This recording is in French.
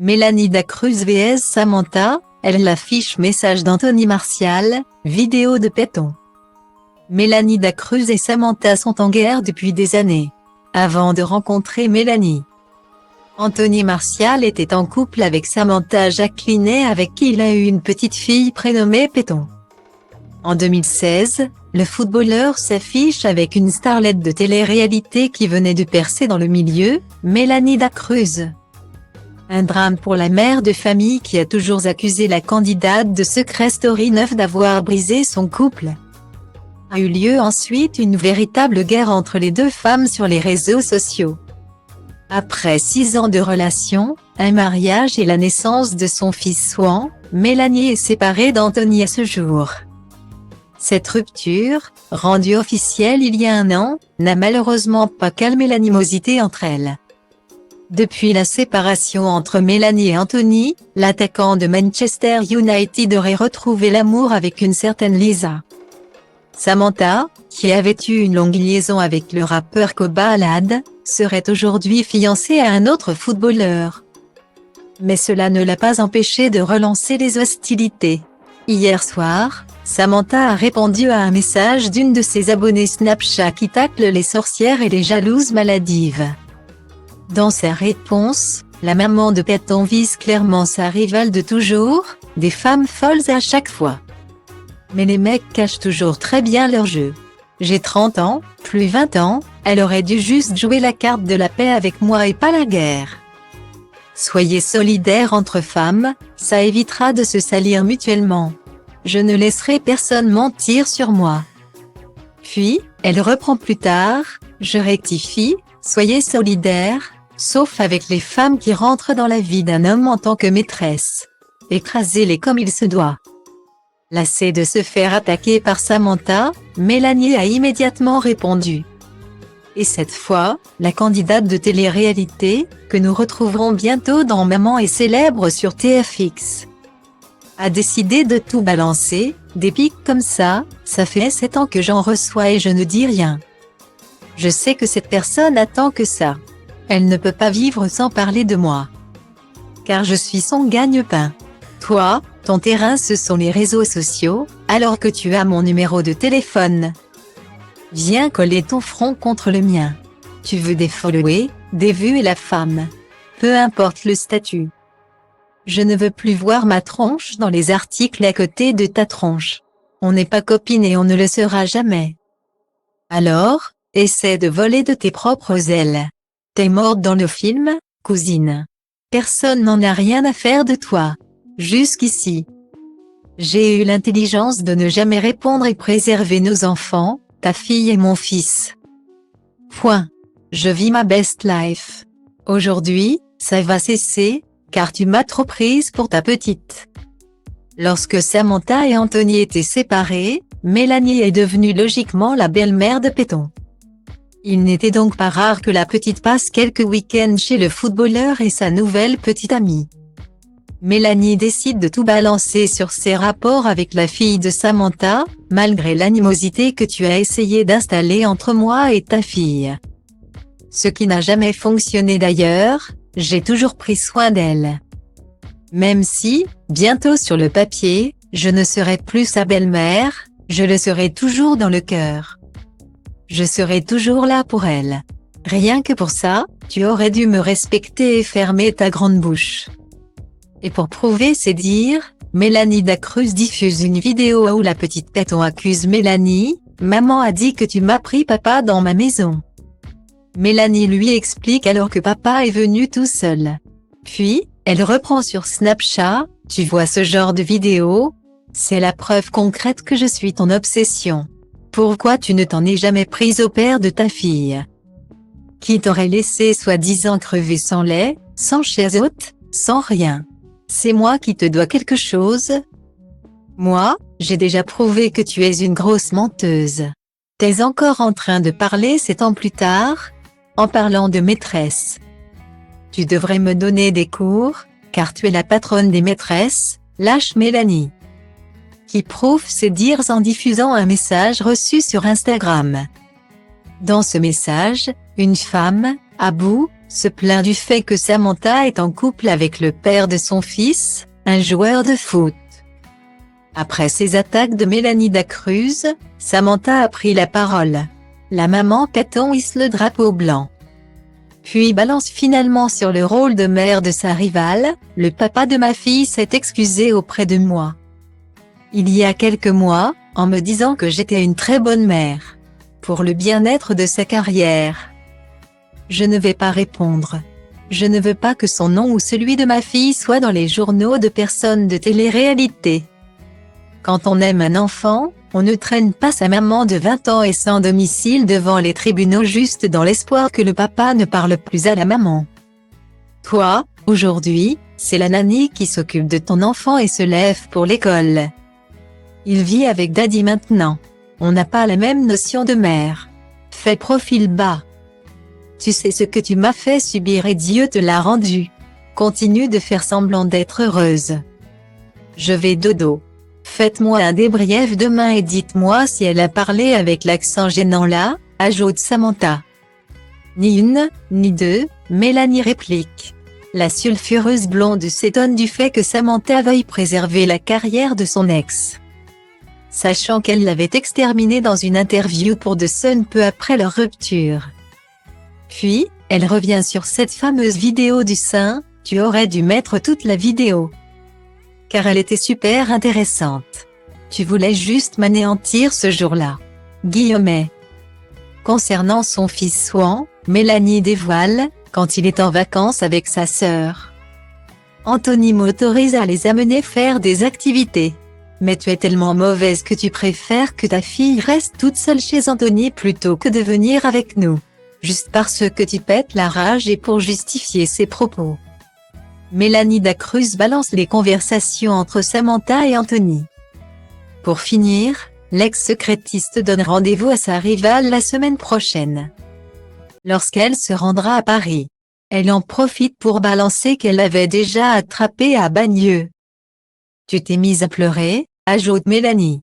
Mélanie Dacruz vs Samantha, elle l'affiche message d'Anthony Martial, vidéo de Péton. Mélanie Dacruz et Samantha sont en guerre depuis des années. Avant de rencontrer Mélanie, Anthony Martial était en couple avec Samantha Jacquelinet avec qui il a eu une petite fille prénommée Péton. En 2016, le footballeur s'affiche avec une starlette de télé-réalité qui venait de percer dans le milieu, Mélanie Dacruz. Un drame pour la mère de famille qui a toujours accusé la candidate de Secret Story 9 d'avoir brisé son couple. A eu lieu ensuite une véritable guerre entre les deux femmes sur les réseaux sociaux. Après 6 ans de relation, un mariage et la naissance de son fils Swan, Mélanie est séparée d'Anthony à ce jour. Cette rupture, rendue officielle il y a 1 an, n'a malheureusement pas calmé l'animosité entre elles. Depuis la séparation entre Mélanie et Anthony, l'attaquant de Manchester United aurait retrouvé l'amour avec une certaine Lisa. Samantha, qui avait eu une longue liaison avec le rappeur Koba Alad, serait aujourd'hui fiancée à un autre footballeur. Mais cela ne l'a pas empêché de relancer les hostilités. Hier soir, Samantha a répondu à un message d'une de ses abonnées Snapchat qui tacle les sorcières et les jalouses maladives. Dans sa réponse, la maman de Péton vise clairement sa rivale de toujours, des femmes folles à chaque fois. Mais les mecs cachent toujours très bien leur jeu. J'ai 30 ans, plus 20 ans, elle aurait dû juste jouer la carte de la paix avec moi et pas la guerre. Soyez solidaires entre femmes, ça évitera de se salir mutuellement. Je ne laisserai personne mentir sur moi. Puis, elle reprend plus tard, je rectifie, soyez solidaires, sauf avec les femmes qui rentrent dans la vie d'un homme en tant que maîtresse. Écrasez-les comme il se doit. Lassée de se faire attaquer par Samantha, Mélanie a immédiatement répondu. Et cette fois, la candidate de télé-réalité, que nous retrouverons bientôt dans Maman est célèbre sur TFX, a décidé de tout balancer. Des pics comme ça fait 7 ans que j'en reçois et je ne dis rien. Je sais que cette personne attend que ça. Elle ne peut pas vivre sans parler de moi. Car je suis son gagne-pain. Toi, ton terrain ce sont les réseaux sociaux, alors que tu as mon numéro de téléphone. Viens coller ton front contre le mien. Tu veux des followers, des vues et la femme. Peu importe le statut. Je ne veux plus voir ma tronche dans les articles à côté de ta tronche. On n'est pas copines et on ne le sera jamais. Alors, essaie de voler de tes propres ailes. T'es morte dans le film, cousine. Personne n'en a rien à faire de toi. Jusqu'ici. J'ai eu l'intelligence de ne jamais répondre et préserver nos enfants, ta fille et mon fils. Point. Je vis ma best life. Aujourd'hui, ça va cesser, car tu m'as trop prise pour ta petite. Lorsque Samantha et Anthony étaient séparés, Mélanie est devenue logiquement la belle-mère de Péton. Il n'était donc pas rare que la petite passe quelques week-ends chez le footballeur et sa nouvelle petite amie. Mélanie décide de tout balancer sur ses rapports avec la fille de Samantha, malgré l'animosité que tu as essayé d'installer entre moi et ta fille. Ce qui n'a jamais fonctionné d'ailleurs, j'ai toujours pris soin d'elle. Même si, bientôt sur le papier, je ne serai plus sa belle-mère, je le serai toujours dans le cœur. Je serai toujours là pour elle. Rien que pour ça, tu aurais dû me respecter et fermer ta grande bouche. Et pour prouver ses dires, Mélanie Dacruz diffuse une vidéo où la petite Péton accuse Mélanie, « Maman a dit que tu m'as pris papa dans ma maison. » Mélanie lui explique alors que papa est venu tout seul. Puis, elle reprend sur Snapchat, « Tu vois ce genre de vidéo? C'est la preuve concrète que je suis ton obsession. Pourquoi tu ne t'en es jamais prise au père de ta fille? Qui t'aurait laissé soi-disant crever sans lait, sans chaise haute, sans rien? C'est moi qui te dois quelque chose? Moi, j'ai déjà prouvé que tu es une grosse menteuse. T'es encore en train de parler 7 ans plus tard? En parlant de maîtresse. Tu devrais me donner des cours, car tu es la patronne des maîtresses, lâche Mélanie. Qui prouve ses dires en diffusant un message reçu sur Instagram. Dans ce message, une femme, à bout, se plaint du fait que Samantha est en couple avec le père de son fils, un joueur de foot. Après ces attaques de Mélanie Dacruz, Samantha a pris la parole. La maman Péton hisse le drapeau blanc. Puis balance finalement sur le rôle de mère de sa rivale, le papa de ma fille s'est excusé auprès de moi. Il y a quelques mois, en me disant que j'étais une très bonne mère. Pour le bien-être de sa carrière. Je ne vais pas répondre. Je ne veux pas que son nom ou celui de ma fille soit dans les journaux de personnes de télé-réalité. Quand on aime un enfant, on ne traîne pas sa maman de 20 ans et sans domicile devant les tribunaux juste dans l'espoir que le papa ne parle plus à la maman. Toi, aujourd'hui, c'est la nanny qui s'occupe de ton enfant et se lève pour l'école. Il vit avec Daddy maintenant. On n'a pas la même notion de mère. Fais profil bas. Tu sais ce que tu m'as fait subir et Dieu te l'a rendu. Continue de faire semblant d'être heureuse. Je vais dodo. Faites-moi un débrief demain et dites-moi si elle a parlé avec l'accent gênant là, ajoute Samantha. Ni une, ni deux, Mélanie réplique. La sulfureuse blonde s'étonne du fait que Samantha veuille préserver la carrière de son ex. Sachant qu'elle l'avait exterminé dans une interview pour The Sun peu après leur rupture. Puis, elle revient sur cette fameuse vidéo du sein, tu aurais dû mettre toute la vidéo. Car elle était super intéressante. Tu voulais juste m'anéantir ce jour-là. Guillemet. Concernant son fils Swan, Mélanie dévoile, quand il est en vacances avec sa sœur. Anthony m'autorise à les amener faire des activités. Mais tu es tellement mauvaise que tu préfères que ta fille reste toute seule chez Anthony plutôt que de venir avec nous. Juste parce que tu pètes la rage et pour justifier ses propos. Mélanie Dacruz balance les conversations entre Samantha et Anthony. Pour finir, l'ex-secrétiste donne rendez-vous à sa rivale la semaine prochaine. Lorsqu'elle se rendra à Paris, elle en profite pour balancer qu'elle l'avait déjà attrapé à Bagneux. Tu t'es mise à pleurer, ajoute Mélanie.